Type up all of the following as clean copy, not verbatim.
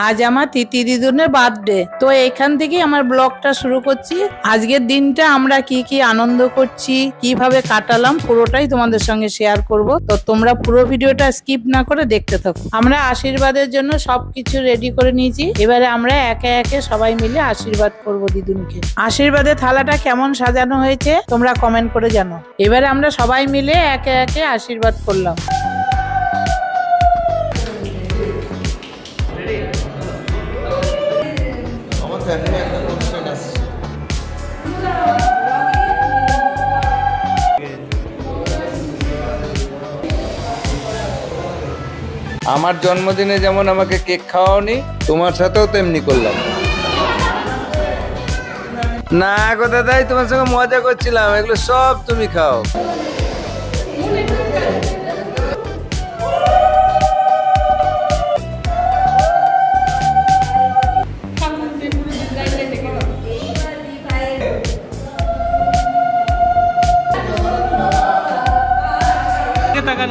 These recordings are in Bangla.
আজ আমার তিতি দিদুনের বার্থডে, তো এখান থেকে আমার ব্লগটা শুরু করছি। আজকের দিনটা আমরা কি কি আনন্দ করছি, কিভাবে কাটালাম, পুরোটাই তোমাদের সঙ্গে শেয়ার করব। তো তোমরা পুরো ভিডিওটা স্কিপ না করে দেখতে থাকো। আমরা আশীর্বাদের জন্য সবকিছু রেডি করে নিয়েছি। এবারে আমরা একে একে সবাই মিলে আশীর্বাদ করব দিদুনকে। আশীর্বাদের থালাটা কেমন সাজানো হয়েছে তোমরা কমেন্ট করে জানো। এবারে আমরা সবাই মিলে একে একে আশীর্বাদ করলাম। আমার জন্মদিনে যেমন আমাকে কেক খাওয়াওনি, তোমার সাথেও তেমনি করলাম। না গো দাদাই, তোমার সঙ্গে মজা করছিলাম, এগুলো সব তুমি খাও।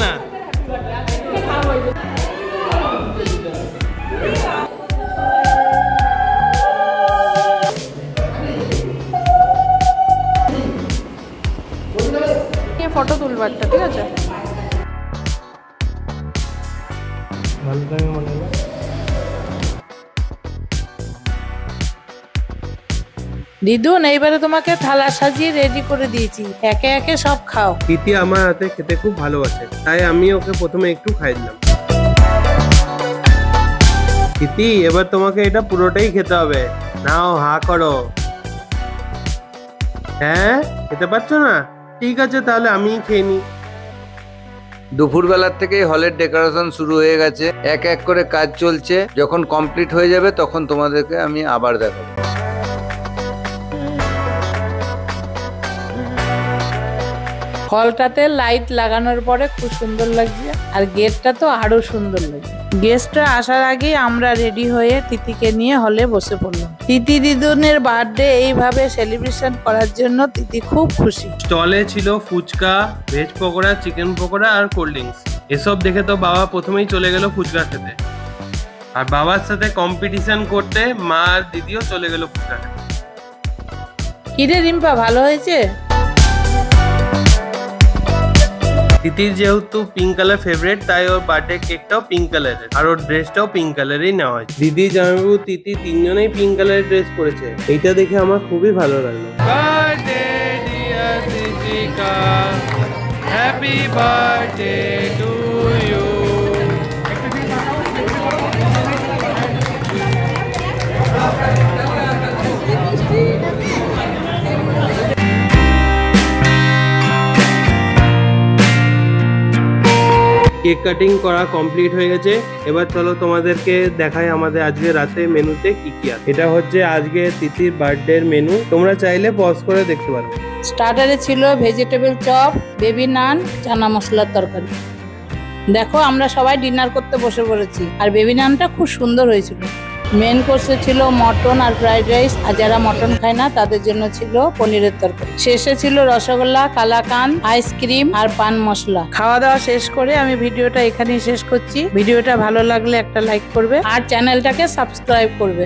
না ফটো তুলবো একটা, ঠিক আছে? দিদুন, এইবারে তোমাকে থালা সাজিয়ে রেডি করে দিয়েছি, একে একে সব খাও। তিতি আমার হাতে খেতে খুব ভালোবাসে, তাই আমি ওকে প্রথমে একটু খাই দিলাম। তিতি, এবার তোমাকে এটা পুরোটাই খেতে হবে। নাও, হা করো। হ্যাঁ, খেতে পারছো না? ঠিক আছে, তাহলে আমি খেয়ে নি। দুপুরবেলার থেকেই হলের ডেকোরেশন শুরু হয়ে গেছে, এক এক করে কাজ চলছে। যখন কমপ্লিট হয়ে যাবে তখন তোমাদেরকে আমি আবার দেখাবো। হলটাতে লাইট লাগানোর পরে খুব সুন্দর লাগছে, আর গেটটা তো আরো সুন্দর লাগছে। গেস্টরা আসার আগে আমরা রেডি হয়ে তিতিকে নিয়ে হলে বসে পড়লাম। তিতি দিদুনের বার্থডে এইভাবে সেলিব্রেশন করার জন্য তিতি খুব খুশি। স্টলে ছিল ফুচকা, ভেজ পকোড়া, চিকেন পকোড়া আর কোল্ড ড্রিঙ্কস। এসব দেখে তো বাবা প্রথমেই চলে গেল ফুচকা খেতে, আর বাবার সাথে কম্পিটিশন করতে মা আর দিদিও চলে গেল ফুচকা খেতে। কিরে রিম্পা, ভালো হয়েছে? তিতির যেহেতু পিঙ্ক কালার ফেভারিট, তাই ওর বার্থডে কেকটাও পিঙ্ক কালারের, আর ওর ড্রেসটাও পিঙ্ক কালারেই নেওয়া হয়েছে। দিদি, জামাইবাবু, তিতি তিনজনেই পিঙ্ক কালারের ড্রেস পরেছে। এইটা দেখে আমার খুবই ভালো লাগলো। Birthday dear Titika, happy birthday to you. Cake cutting করা কমপ্লিট হয়ে গেছে। এবার চলো তোমাদেরকে দেখাই আমাদের আজকে রাতে মেনুতে কি কি আছে। এটা হচ্ছে আজকে তিতির বার্থডে মেনু, তোমরা চাইলে পজ করে দেখতে পারো। স্টার্টারে ছিল ভেজিটেবল চপ, বেবি নান, চানা মশলার তরকারি। দেখো, আমরা সবাই ডিনার করতে বসে পড়েছি, আর বেবি নানটা খুব সুন্দর হয়েছিল। মেন কোর্সে ছিল মটন আর ফ্রাইড রাইস, আর যারা মটন খায় না তাদের জন্য ছিল পনিরের তরকারি। শেষে ছিল রসগোল্লা, কালাকান, আইসক্রিম আর পান মশলা। খাওয়া দাওয়া শেষ করে আমি ভিডিওটা এখানেই শেষ করছি। ভিডিওটা ভালো লাগলে একটা লাইক করবে আর চ্যানেলটাকে সাবস্ক্রাইব করবে।